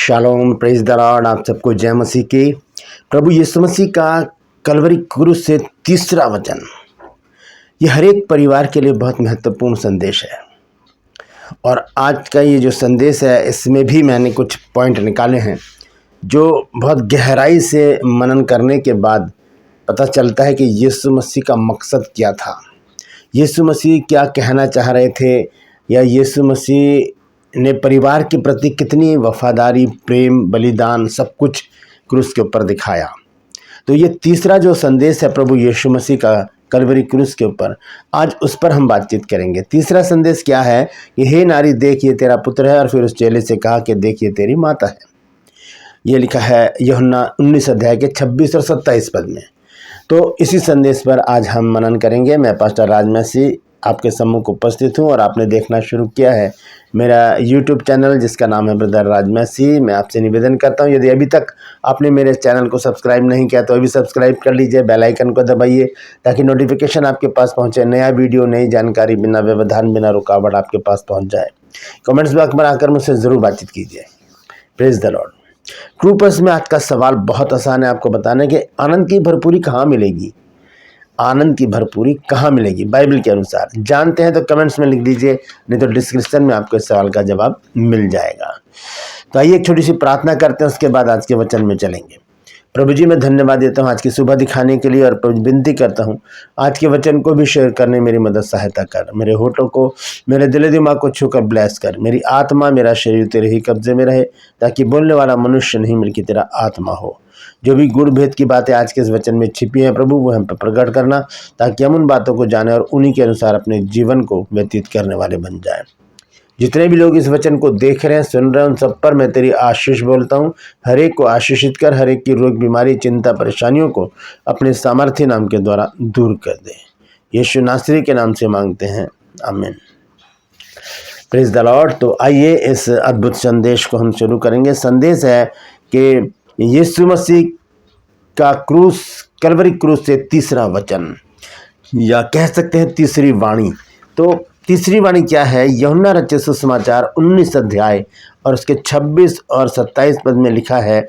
Shalom, praise the Lord. आप सबको जय मसीह की। प्रभु यीशु मसीह का कलवरी क्रूस से तीसरा वचन, ये हर एक परिवार के लिए बहुत महत्वपूर्ण संदेश है। और आज का ये जो संदेश है, इसमें भी मैंने कुछ पॉइंट निकाले हैं जो बहुत गहराई से मनन करने के बाद पता चलता है कि यीशु मसीह का मकसद क्या था, यीशु मसीह क्या कहना चाह रहे थे, या यीशु मसीह ने परिवार के प्रति कितनी वफादारी, प्रेम, बलिदान सब कुछ क्रूस के ऊपर दिखाया। तो ये तीसरा जो संदेश है प्रभु यीशु मसीह का कलवरी क्रूस के ऊपर, आज उस पर हम बातचीत करेंगे। तीसरा संदेश क्या है कि हे नारी, देख ये तेरा पुत्र है। और फिर उस चेले से कहा कि देख ये तेरी माता है। ये लिखा है यूहन्ना 19 अध्याय के 26 और 27 पद में। तो इसी संदेश पर आज हम मनन करेंगे। मैं पास्टर राजमसी आपके सम्मुख उपस्थित हूँ और आपने देखना शुरू किया है मेरा YouTube चैनल जिसका नाम है ब्रदर राजमसी। मैं आपसे निवेदन करता हूँ, यदि अभी तक आपने मेरे चैनल को सब्सक्राइब नहीं किया तो अभी सब्सक्राइब कर लीजिए, बेल आइकन को दबाइए ताकि नोटिफिकेशन आपके पास पहुँचे, नया वीडियो, नई जानकारी बिना व्यवधान, बिना रुकावट आपके पास पहुँच जाए। कमेंट्स बॉक्स में आकर मुझसे ज़रूर बातचीत कीजिए। Praise the Lord. क्रूपस में आज का सवाल बहुत आसान है आपको बताना कि आनंद की भरपूरी कहाँ मिलेगी। आनंद की भरपूरी कहाँ मिलेगी बाइबल के अनुसार? जानते हैं तो कमेंट्स में लिख दीजिए, नहीं तो डिस्क्रिप्शन में आपको इस सवाल का जवाब मिल जाएगा। तो आइए एक छोटी सी प्रार्थना करते हैं, उसके बाद आज के वचन में चलेंगे। प्रभु जी, मैं धन्यवाद देता हूँ आज की सुबह दिखाने के लिए, और प्रभु विनती करता हूँ आज के वचन को भी शेयर करने मेरी मदद सहायता कर। मेरे होठों को, मेरे दिल दिमाग को छूकर ब्लेस कर। मेरी आत्मा, मेरा शरीर तेरे ही कब्जे में रहे, ताकि बोलने वाला मनुष्य नहीं बल्कि तेरा आत्मा हो। जो भी गुड़ भेद की बातें आज के इस वचन में छिपी हैं प्रभु, वो हम पर प्रकट करना, ताकि हम उन बातों को जाने और उन्हीं के अनुसार अपने जीवन को व्यतीत करने वाले बन जाएं। जितने भी लोग इस वचन को देख रहे हैं, सुन रहे हैं, उन सब पर मैं तेरी आशीष बोलता हूँ। हर एक को आशीषित कर, हर एक की रोग, बीमारी, चिंता, परेशानियों को अपने सामर्थ्य नाम के द्वारा दूर कर दे। यीशु नासरी के नाम से मांगते हैं, आमीन। Praise the Lord. तो आइए इस अद्भुत संदेश को हम शुरू करेंगे। संदेश है कि यीशु मसीह का क्रूस, कलवरी क्रूस से तीसरा वचन, या कह सकते हैं तीसरी वाणी। तो तीसरी वाणी क्या है? यूहन्ना रचित सुसमाचार 19 अध्याय और उसके 26 और 27 पद में लिखा है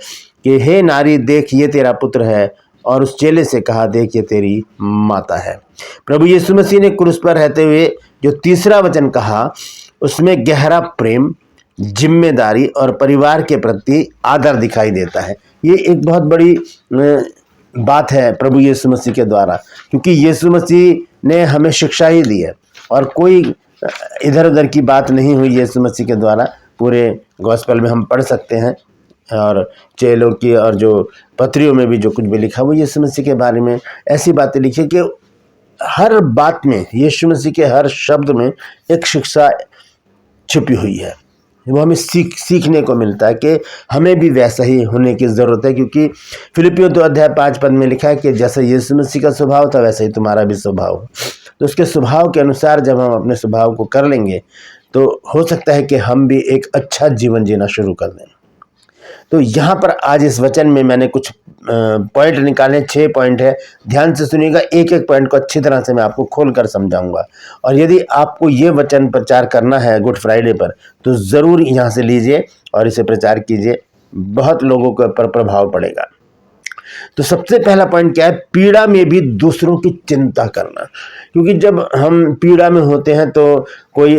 कि हे नारी, देख ये तेरा पुत्र है। और उस चेले से कहा, देख ये तेरी माता है। प्रभु यीशु मसीह ने क्रूस पर रहते हुए जो तीसरा वचन कहा, उसमें गहरा प्रेम, जिम्मेदारी और परिवार के प्रति आदर दिखाई देता है। ये एक बहुत बड़ी बात है प्रभु यीशु मसीह के द्वारा, क्योंकि यीशु मसीह ने हमें शिक्षा ही दी है और कोई इधर उधर की बात नहीं हुई यीशु मसीह के द्वारा। पूरे गॉस्पेल में हम पढ़ सकते हैं, और चेलों की और जो पत्रियों में भी जो कुछ भी लिखा वो यीशु मसीह के बारे में ऐसी बातें लिखी कि हर बात में, यीशु मसीह के हर शब्द में एक शिक्षा छुपी हुई है। वो हमें सीखने को मिलता है कि हमें भी वैसा ही होने की ज़रूरत है, क्योंकि फिलिपियों 2 अध्याय 5 पद में लिखा है कि जैसे यीशु मसीह का स्वभाव था वैसे ही तुम्हारा भी स्वभाव हो। तो उसके स्वभाव के अनुसार जब हम अपने स्वभाव को कर लेंगे तो हो सकता है कि हम भी एक अच्छा जीवन जीना शुरू कर दें। तो यहाँ पर आज इस वचन में मैंने कुछ पॉइंट निकाले, 6 पॉइंट है। ध्यान से सुनिएगा, एक एक पॉइंट को अच्छी तरह से मैं आपको खोलकर समझाऊंगा। और यदि आपको ये वचन प्रचार करना है गुड फ्राइडे पर, तो ज़रूर यहाँ से लीजिए और इसे प्रचार कीजिए, बहुत लोगों के ऊपर प्रभाव पड़ेगा। तो सबसे पहला पॉइंट क्या है? पीड़ा में भी दूसरों की चिंता करना। क्योंकि जब हम पीड़ा में होते हैं तो कोई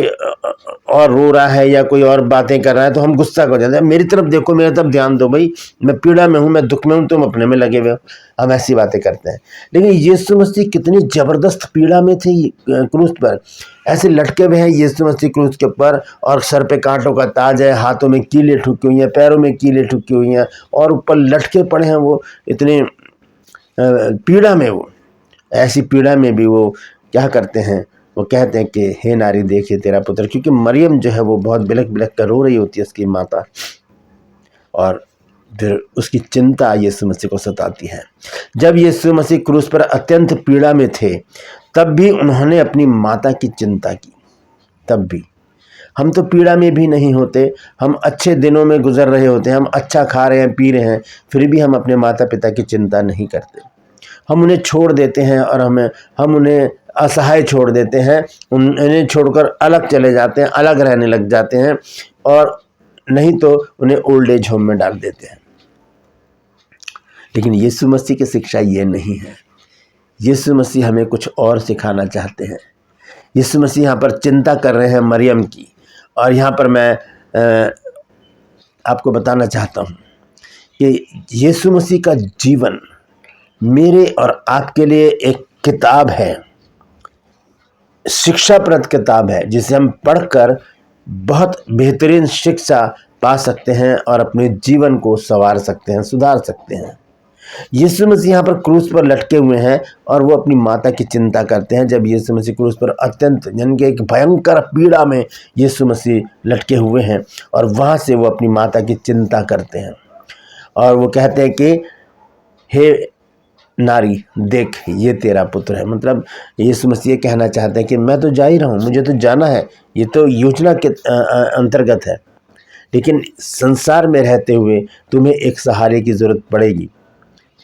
और रो रहा है या कोई और बातें कर रहा है तो हम गुस्सा कर जाते हैं, मेरी तरफ देखो, मेरी तरफ ध्यान दो, भाई मैं पीड़ा में हूँ, मैं दुख में हूँ, तुम अपने में लगे हुए हो। हम ऐसी बातें करते हैं। लेकिन यीशु मसीह कितनी ज़बरदस्त पीड़ा में थे क्रूस पर। ऐसे लटके हुए हैं यीशु मसीह क्रूस के ऊपर, और सर पे कांटों का ताज है, हाथों में कीलें ठुकी हुई हैं, पैरों में कीलें ठुकी हुई हैं, और ऊपर लटके पड़े हैं वो इतनी पीड़ा में। वो ऐसी पीड़ा में भी वो क्या करते हैं? वो कहते हैं कि हे नारी, देखिए तेरा पुत्र। क्योंकि मरियम जो है वो बहुत बिलख बिलख कर रो रही होती है, उसकी माता, और फिर उसकी चिंता यीशु मसीह को सताती है। जब यीशु मसीह क्रूस पर अत्यंत पीड़ा में थे, तब भी उन्होंने अपनी माता की चिंता की। तब भी हम तो पीड़ा में भी नहीं होते, हम अच्छे दिनों में गुजर रहे होते हैं, हम अच्छा खा रहे हैं, पी रहे हैं, फिर भी हम अपने माता पिता की चिंता नहीं करते। हम उन्हें छोड़ देते हैं, और हम उन्हें असहाय छोड़ देते हैं, उन्हें छोड़कर अलग चले जाते हैं, अलग रहने लग जाते हैं, और नहीं तो उन्हें ओल्ड एज होम में डाल देते हैं। लेकिन यीशु मसीह की शिक्षा ये नहीं है। यीशु मसीह हमें कुछ और सिखाना चाहते हैं। यीशु मसीह यहाँ पर चिंता कर रहे हैं मरियम की, और यहाँ पर मैं आपको बताना चाहता हूँ कि यीशु मसीह का जीवन मेरे और आपके लिए एक किताब है, शिक्षाप्रद किताब है, जिसे हम पढ़कर बहुत बेहतरीन शिक्षा पा सकते हैं और अपने जीवन को संवार सकते हैं, सुधार सकते हैं। यीशु मसीह यहाँ पर क्रूस पर लटके हुए हैं और वो अपनी माता की चिंता करते हैं। जब यीशु मसीह क्रूस पर अत्यंत यानी कि एक भयंकर पीड़ा में यीशु मसीह लटके हुए हैं, और वहाँ से वो अपनी माता की चिंता करते हैं और वो कहते हैं कि हे नारी देख ये तेरा पुत्र है। मतलब यीशु मसीह कहना चाहते हैं कि मैं तो जा ही रहा हूँ, मुझे तो जाना है, ये तो योजना के अंतर्गत है, लेकिन संसार में रहते हुए तुम्हें एक सहारे की ज़रूरत पड़ेगी।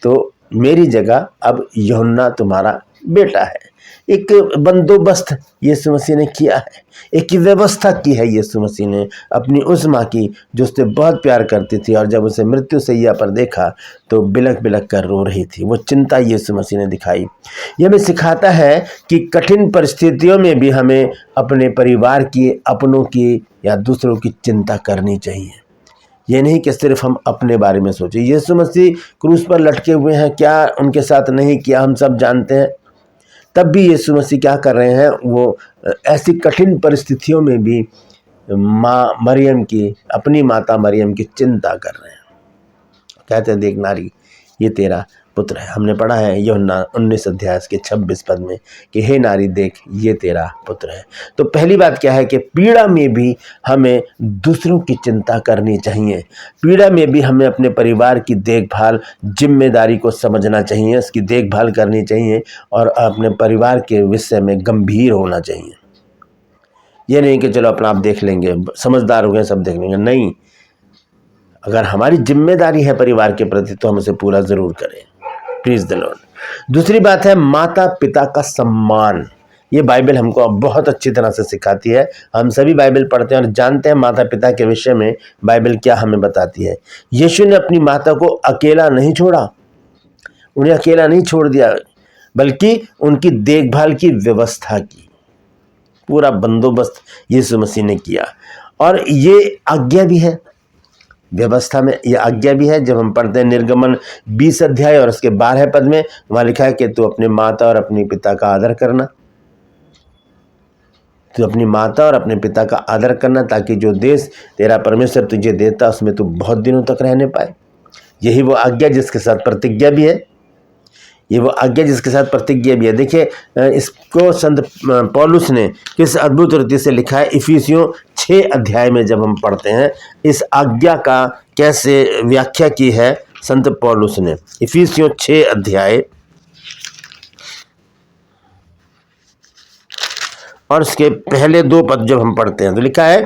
तो मेरी जगह अब यूहन्ना तुम्हारा बेटा है। एक बंदोबस्त यीशु मसीह ने किया है, एक व्यवस्था की है यीशु मसीह ने अपनी उस माँ की जो उससे बहुत प्यार करती थी, और जब उसे मृत्यु सैया पर देखा तो बिलख बिलख कर रो रही थी। वो चिंता यीशु मसीह ने दिखाई। यह हमें सिखाता है कि कठिन परिस्थितियों में भी हमें अपने परिवार की, अपनों की या दूसरों की चिंता करनी चाहिए। ये नहीं कि सिर्फ हम अपने बारे में सोचें। यीशु मसीह क्रूस पर लटके हुए हैं, क्या उनके साथ नहीं किया हम सब जानते हैं। तब भी यीशु मसीह क्या कर रहे हैं, वो ऐसी कठिन परिस्थितियों में भी माँ मरियम की, अपनी माता मरियम की चिंता कर रहे हैं। कहते हैं देख नारी ये तेरा पुत्र है। हमने पढ़ा है यूहन्ना 19 अध्याय के 26 पद में कि हे नारी देख ये तेरा पुत्र है। तो पहली बात क्या है कि पीड़ा में भी हमें दूसरों की चिंता करनी चाहिए। पीड़ा में भी हमें अपने परिवार की देखभाल, जिम्मेदारी को समझना चाहिए, उसकी देखभाल करनी चाहिए और अपने परिवार के विषय में गंभीर होना चाहिए। ये नहीं कि चलो अपना आप देख लेंगे, समझदार हो गए सब देख लेंगे, नहीं। अगर हमारी जिम्मेदारी है परिवार के प्रति तो हम उसे पूरा जरूर करें। Please the Lord. दूसरी बात है माता पिता का सम्मान। ये बाइबल हमको बहुत अच्छी तरह से सिखाती है। हम सभी बाइबल पढ़ते हैं और जानते हैं माता पिता के विषय में बाइबल क्या हमें बताती है। यीशु ने अपनी माता को अकेला नहीं छोड़ा, उन्हें अकेला नहीं छोड़ दिया, बल्कि उनकी देखभाल की व्यवस्था की, पूरा बंदोबस्त यीशु मसीह ने किया। और ये आज्ञा भी है, व्यवस्था में यह आज्ञा भी है। जब हम पढ़ते हैं निर्गमन 20 अध्याय और उसके 12 पद में, वहाँ लिखा है कि तू अपने माता और अपने पिता का आदर करना। तू अपनी माता और अपने पिता का आदर करना, ताकि जो देश तेरा परमेश्वर तुझे देता उसमें तू बहुत दिनों तक रहने पाए। यही वो आज्ञा जिसके साथ प्रतिज्ञा भी है, ये वो आज्ञा जिसके साथ प्रतिज्ञा भी है। देखिए इसको संत पौलुस ने किस अद्भुत रीति से लिखा है। इफिसियों 6 अध्याय में जब हम पढ़ते हैं इस आज्ञा का कैसे व्याख्या की है संत पौलुस ने। इफिसियों 6 अध्याय और इसके पहले 2 पद जब हम पढ़ते हैं तो लिखा है,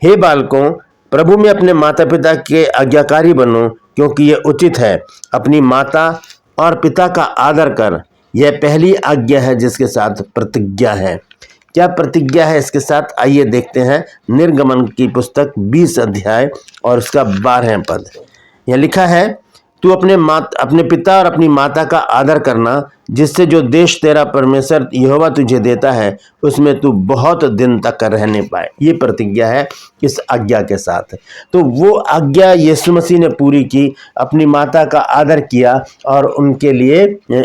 हे बालकों प्रभु में अपने माता पिता के आज्ञाकारी बनो, क्योंकि यह उचित है। अपनी माता और पिता का आदर कर, यह पहली आज्ञा है जिसके साथ प्रतिज्ञा है। क्या प्रतिज्ञा है इसके साथ, आइए देखते हैं। निर्गमन की पुस्तक 20 अध्याय और उसका 12 पद। यह लिखा है, तू अपने पिता और अपनी माता का आदर करना, जिससे जो देश तेरा परमेश्वर यहोवा तुझे देता है उसमें तू बहुत दिन तक रहने पाए। ये प्रतिज्ञा है इस आज्ञा के साथ। तो वो आज्ञा यीशु मसीह ने पूरी की, अपनी माता का आदर किया और उनके लिए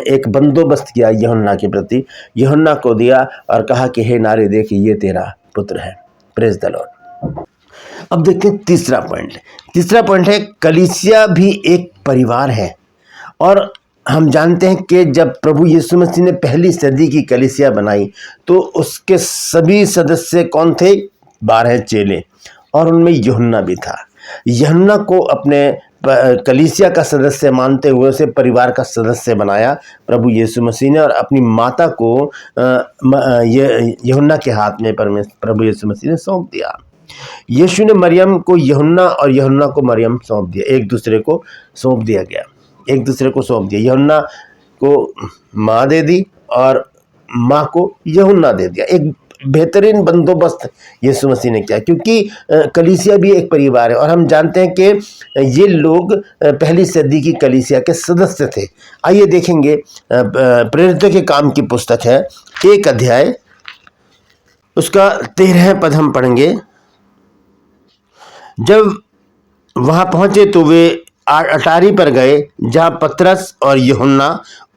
एक बंदोबस्त किया यूहन्ना के प्रति। यूहन्ना को दिया और कहा कि हे नारी देख ये तेरा पुत्र है। Praise the Lord. अब देखते हैं तीसरा पॉइंट है कलीसिया भी एक परिवार है। और हम जानते हैं कि जब प्रभु यीशु मसीह ने पहली सदी की कलीसिया बनाई तो उसके सभी सदस्य कौन थे, 12 चेले, और उनमें यूहन्ना भी था। यूहन्ना को अपने कलीसिया का सदस्य मानते हुए उसे परिवार का सदस्य बनाया प्रभु यीशु मसीह ने, और अपनी माता को यूहन्ना के हाथ में प्रभु यीशु मसीह ने सौंप दिया। यीशु ने मरियम को यूहन्ना और यूहन्ना को मरियम सौंप दिया, एक दूसरे को सौंप दिया गया, एक दूसरे को सौंप दिया। यूहन्ना को माँ दे दी और माँ को यूहन्ना दे दिया। एक बेहतरीन बंदोबस्त यीशु मसीह ने किया, क्योंकि कलीसिया भी एक परिवार है और हम जानते हैं कि ये लोग पहली सदी की कलीसिया के सदस्य थे। आइए देखेंगे, प्रेरितों के काम की पुस्तक है 1 अध्याय, उसका 13 पद हम पढ़ेंगे। जब वहां पहुंचे तो वे अटारी पर गए, जहां पतरस और यूहन्ना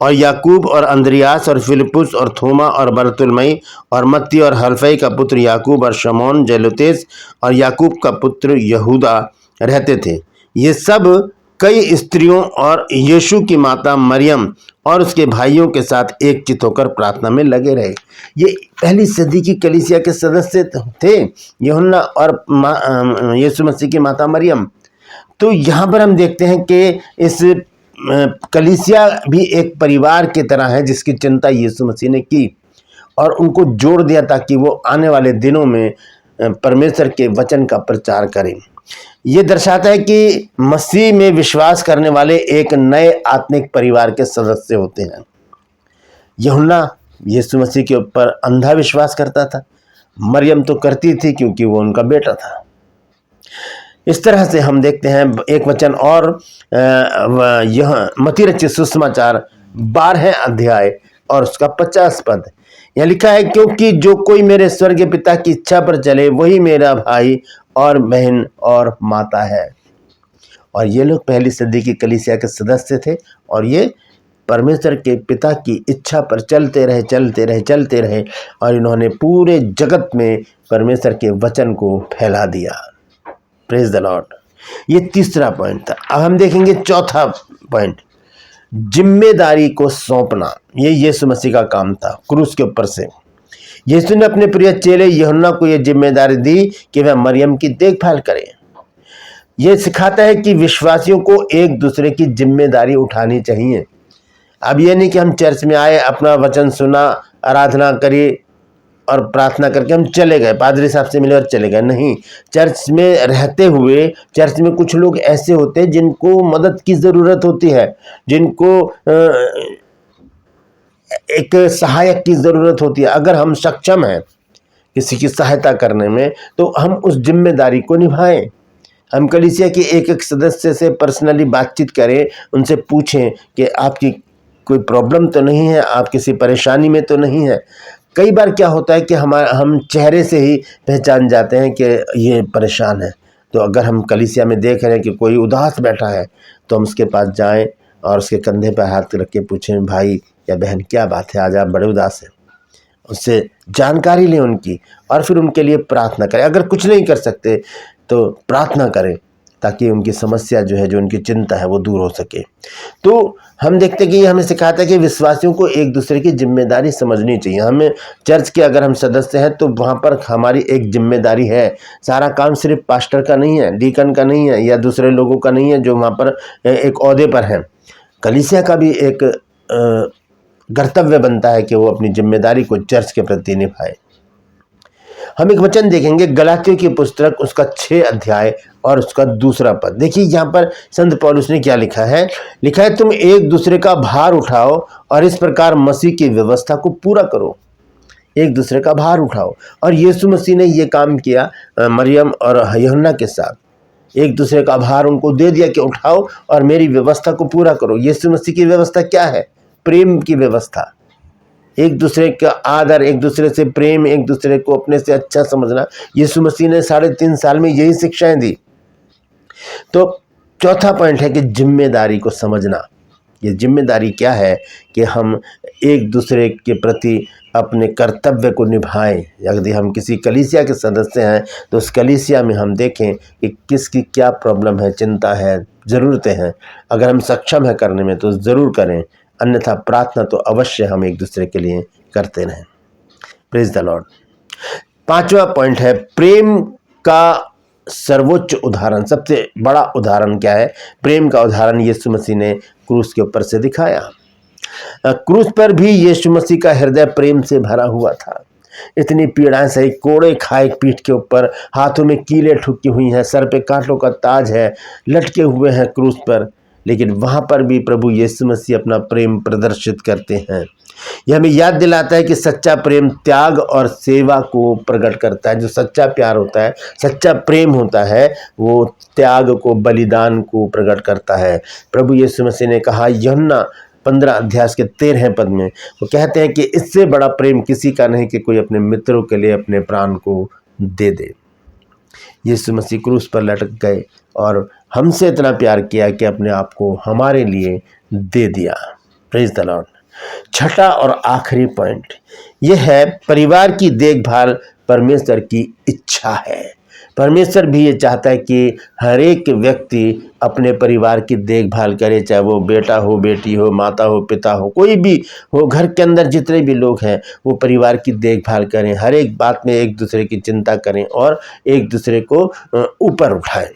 और याकूब और अंद्रियास और फिलिपुस और थोमा और बरतुलमई और मत्ती और हल्फई का पुत्र याकूब और शमौन जेलोतेस और याकूब का पुत्र यहूदा रहते थे। ये सब कई स्त्रियों और यीशु की माता मरियम और उसके भाइयों के साथ एकचित होकर प्रार्थना में लगे रहे। ये पहली सदी की कलीसिया के सदस्य थे, यूहन्ना और यीशु मसीह की माता मरियम। तो यहाँ पर हम देखते हैं कि इस कलीसिया भी एक परिवार की तरह है जिसकी चिंता यीशु मसीह ने की और उनको जोड़ दिया ताकि वो आने वाले दिनों में परमेश्वर के वचन का प्रचार करें। ये दर्शाता है कि मसीह में विश्वास करने वाले एक नए आत्मिक परिवार के सदस्य होते हैं। यूहन्ना यीशु मसीह के ऊपर अंधा विश्वास करता था, मरियम तो करती थी क्योंकि वो उनका बेटा था। इस तरह से हम देखते हैं एक वचन और, यह मत्ती रचित सुसमाचार 12 अध्याय और उसका 50 पद। यह लिखा है, क्योंकि जो कोई मेरे स्वर्गीय पिता की इच्छा पर चले वही मेरा भाई और बहन और माता है। और ये लोग पहली सदी की कलीसिया के सदस्य थे और ये परमेश्वर के पिता की इच्छा पर चलते रहे और इन्होंने पूरे जगत में परमेश्वर के वचन को फैला दिया। Praise the Lord. ये तीसरा पॉइंट था। अब हम देखेंगे चौथा पॉइंट, जिम्मेदारी को सौंपना। ये यीशु मसीह का काम था क्रूस के ऊपर से। यीशु ने अपने प्रिय चेले यूहन्ना को यह जिम्मेदारी दी कि वह मरियम की देखभाल करें। यह सिखाता है कि विश्वासियों को एक दूसरे की जिम्मेदारी उठानी चाहिए। अब यह नहीं कि हम चर्च में आए, अपना वचन सुना, आराधना करी और प्रार्थना करके हम चले गए, पादरी साहब से मिले और चले गए। नहीं, चर्च में रहते हुए चर्च में कुछ लोग ऐसे होते हैं जिनको मदद की ज़रूरत होती है, जिनको एक सहायक की ज़रूरत होती है। अगर हम सक्षम हैं किसी की सहायता करने में तो हम उस जिम्मेदारी को निभाएं। हम कलीसिया के एक एक सदस्य से पर्सनली बातचीत करें, उनसे पूछें कि आपकी कोई प्रॉब्लम तो नहीं है, आप किसी परेशानी में तो नहीं है। कई बार क्या होता है कि हम चेहरे से ही पहचान जाते हैं कि ये परेशान है। तो अगर हम कलीसिया में देख रहे हैं कि कोई उदास बैठा है तो हम उसके पास जाएं और उसके कंधे पर हाथ रख के पूछें, भाई या बहन क्या बात है, आज आप बड़े उदास हैं। उससे जानकारी लें उनकी और फिर उनके लिए प्रार्थना करें। अगर कुछ नहीं कर सकते तो प्रार्थना करें ताकि उनकी समस्या जो है, जो उनकी चिंता है, वो दूर हो सके। तो हम देखते हैं कि ये हमें सिखाता है कि विश्वासियों को एक दूसरे की जिम्मेदारी समझनी चाहिए। हमें चर्च के अगर हम सदस्य हैं तो वहाँ पर हमारी एक जिम्मेदारी है। सारा काम सिर्फ पास्टर का नहीं है, डीकन का नहीं है या दूसरे लोगों का नहीं है जो वहाँ पर एक ओहदे पर हैं। कलीसिया का भी एक कर्तव्य बनता है कि वो अपनी जिम्मेदारी को चर्च के प्रति निभाए। हम एक वचन देखेंगे गलातियों की पुस्तक उसका 6 अध्याय और उसका 2 पद। देखिए यहाँ पर संत पौलुस ने क्या लिखा है। लिखा है, तुम एक दूसरे का भार उठाओ और इस प्रकार मसीह की व्यवस्था को पूरा करो। एक दूसरे का भार उठाओ, और यीशु मसीह ने ये काम किया मरियम और यूहन्ना के साथ। एक दूसरे का भार उनको दे दिया कि उठाओ और मेरी व्यवस्था को पूरा करो। यीशु मसीह की व्यवस्था क्या है? प्रेम की व्यवस्था, एक दूसरे का आदर, एक दूसरे से प्रेम, एक दूसरे को अपने से अच्छा समझना। यीशु मसीह ने 3.5 साल में यही शिक्षाएं दी। तो चौथा पॉइंट है कि जिम्मेदारी को समझना। ये जिम्मेदारी क्या है कि हम एक दूसरे के प्रति अपने कर्तव्य को निभाएं। यदि हम किसी कलीसिया के सदस्य हैं तो उस कलीसिया में हम देखें कि किसकी क्या प्रॉब्लम है, चिंता है, ज़रूरतें हैं। अगर हम सक्षम है करने में तो ज़रूर करें, अन्यथा प्रार्थना तो अवश्य हम एक दूसरे के लिए करते रहें। Praise the lord. 5वां पॉइंट है प्रेम का सर्वोच्च उदाहरण। सबसे बड़ा उदाहरण क्या है? प्रेम का उदाहरण यीशु मसीह ने क्रूस के ऊपर से दिखाया। क्रूस पर भी यीशु मसीह का हृदय प्रेम से भरा हुआ था। इतनी पीड़ाएं सही, कोड़े खाए पीठ के ऊपर, हाथों में कीलें ठुकी हुई हैं, सर पे कांटों का ताज है, लटके हुए हैं क्रूस पर। लेकिन वहाँ पर भी प्रभु यीशु मसीह अपना प्रेम प्रदर्शित करते हैं। यह हमें याद दिलाता है कि सच्चा प्रेम त्याग और सेवा को प्रकट करता है। जो सच्चा प्यार होता है, सच्चा प्रेम होता है, वो त्याग को, बलिदान को प्रकट करता है। प्रभु यीशु मसीह ने कहा यूहन्ना 15 अध्याय के 13 पद में, वो कहते हैं कि इससे बड़ा प्रेम किसी का नहीं कि कोई अपने मित्रों के लिए अपने प्राण को दे दे। यीशु मसीह क्रूस पर लटक गए और हमसे इतना प्यार किया कि अपने आप को हमारे लिए दे दिया। Praise the Lord. छठा और आखिरी पॉइंट यह है, परिवार की देखभाल परमेश्वर की इच्छा है। परमेश्वर भी ये चाहता है कि हर एक व्यक्ति अपने परिवार की देखभाल करे, चाहे वो बेटा हो, बेटी हो, माता हो, पिता हो, कोई भी हो, घर के अंदर जितने भी लोग हैं वो परिवार की देखभाल करें, हर एक बात में एक दूसरे की चिंता करें और एक दूसरे को ऊपर उठाएं।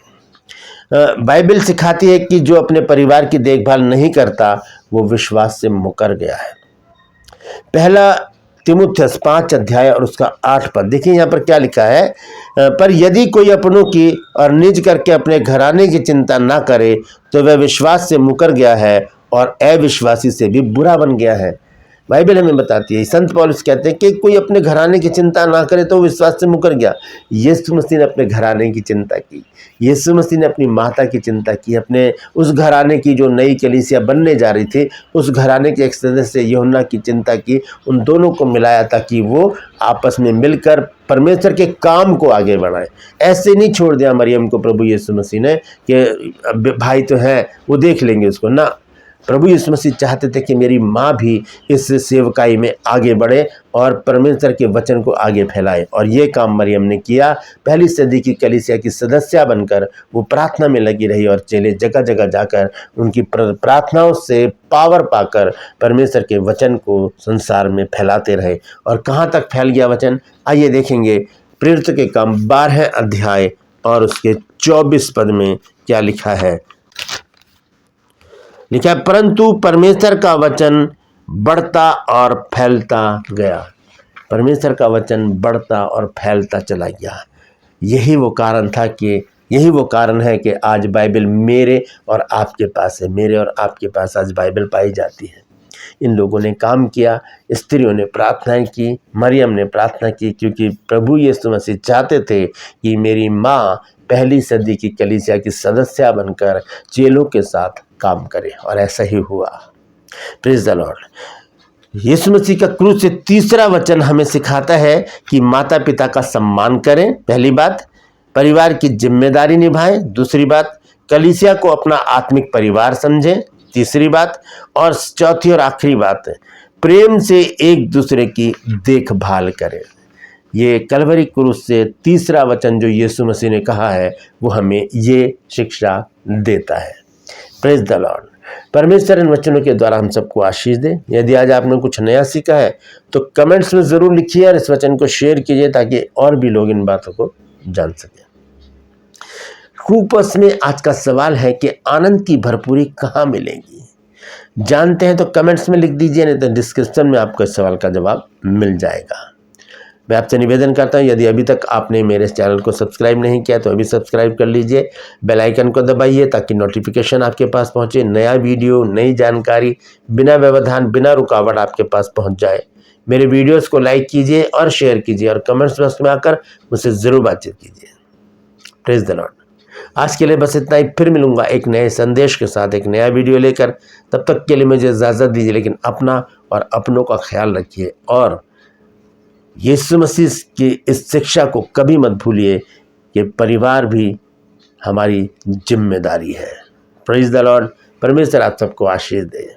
बाइबल सिखाती है कि जो अपने परिवार की देखभाल नहीं करता वो विश्वास से मुकर गया है। पहला तीमुथियुस 5 अध्याय और उसका 8 पद देखिए, यहाँ पर क्या लिखा है, पर यदि कोई अपनों की और निज करके अपने घराने की चिंता ना करे तो वह विश्वास से मुकर गया है और अविश्वासी से भी बुरा बन गया है। बाइबल हमें बताती है, संत पौलुस कहते हैं कि कोई अपने घराने की चिंता ना करे तो विश्वास से मुकर गया। यीशु मसीह ने अपने घराने की चिंता की, यीशु मसीह ने अपनी माता की चिंता की, अपने उस घराने की जो नई कलीसिया बनने जा रही थी, उस घराने के एक सदस्य यूहन्ना की चिंता की, उन दोनों को मिलाया ताकि वो आपस में मिलकर परमेश्वर के काम को आगे बढ़ाएं। ऐसे नहीं छोड़ दिया मरियम को प्रभु यीशु मसीह ने कि भाई तो है वो देख लेंगे उसको, ना। प्रभु यीशु मसीह चाहते थे कि मेरी माँ भी इस सेवकाई में आगे बढ़े और परमेश्वर के वचन को आगे फैलाए, और ये काम मरियम ने किया। पहली सदी की कलीसिया की सदस्य बनकर वो प्रार्थना में लगी रही और चेले जगह जगह जाकर उनकी प्रार्थनाओं से पावर पाकर परमेश्वर के वचन को संसार में फैलाते रहे। और कहाँ तक फैल गया वचन, आइए देखेंगे। प्रेरित के काम 12 अध्याय और उसके 24 पद में क्या लिखा है। लिखा है, परंतु परमेश्वर का वचन बढ़ता और फैलता गया। परमेश्वर का वचन बढ़ता और फैलता चला गया। यही वो कारण था कि यही वो कारण है कि आज बाइबल मेरे और आपके पास है, मेरे और आपके पास आज बाइबल पाई जाती है। इन लोगों ने काम किया, स्त्रियों ने प्रार्थनाएं की, मरियम ने प्रार्थना की, क्योंकि प्रभु यीशु मसीह चाहते थे कि मेरी माँ पहली सदी की कलीसिया की सदस्य बनकर चेलों के साथ काम करे, और ऐसा ही हुआ। Praise the lord. Yeshu Masih का क्रूस से तीसरा वचन हमें सिखाता है कि माता पिता का सम्मान करें, पहली बात, परिवार की जिम्मेदारी निभाएं, दूसरी बात, कलीसिया को अपना आत्मिक परिवार समझें, तीसरी बात, और चौथी और आखिरी बात, प्रेम से एक दूसरे की देखभाल करें। ये कलवरी क्रूस से तीसरा वचन जो यीशु मसीह ने कहा है वो हमें ये शिक्षा देता है। Praise the Lord. परमेश्वर इन वचनों के द्वारा हम सबको आशीष दे। यदि आज आपने कुछ नया सीखा है तो कमेंट्स में ज़रूर लिखिए और इस वचन को शेयर कीजिए ताकि और भी लोग इन बातों को जान सकें। खूपस में आज का सवाल है कि आनंद की भरपूरी कहाँ मिलेगी। जानते हैं तो कमेंट्स में लिख दीजिए, नहीं तो डिस्क्रिप्शन में आपको इस सवाल का जवाब मिल जाएगा। मैं आपसे निवेदन करता हूं, यदि अभी तक आपने मेरे चैनल को सब्सक्राइब नहीं किया तो अभी सब्सक्राइब कर लीजिए, बेल आइकन को दबाइए ताकि नोटिफिकेशन आपके पास पहुंचे, नया वीडियो, नई जानकारी बिना व्यवधान, बिना रुकावट आपके पास पहुंच जाए। मेरे वीडियोस को लाइक कीजिए और शेयर कीजिए और कमेंट्स बॉक्स में आकर मुझसे ज़रूर बातचीत कीजिए। Praise the Lord. आज के लिए बस इतना ही, फिर मिलूंगा एक नए संदेश के साथ, एक नया वीडियो लेकर। तब तक के लिए मुझे इजाज़त दीजिए, लेकिन अपना और अपनों का ख्याल रखिए और यीशु मसीह की इस शिक्षा को कभी मत भूलिए कि परिवार भी हमारी जिम्मेदारी है। Praise the Lord. परमेश्वर आप सबको आशीष दे।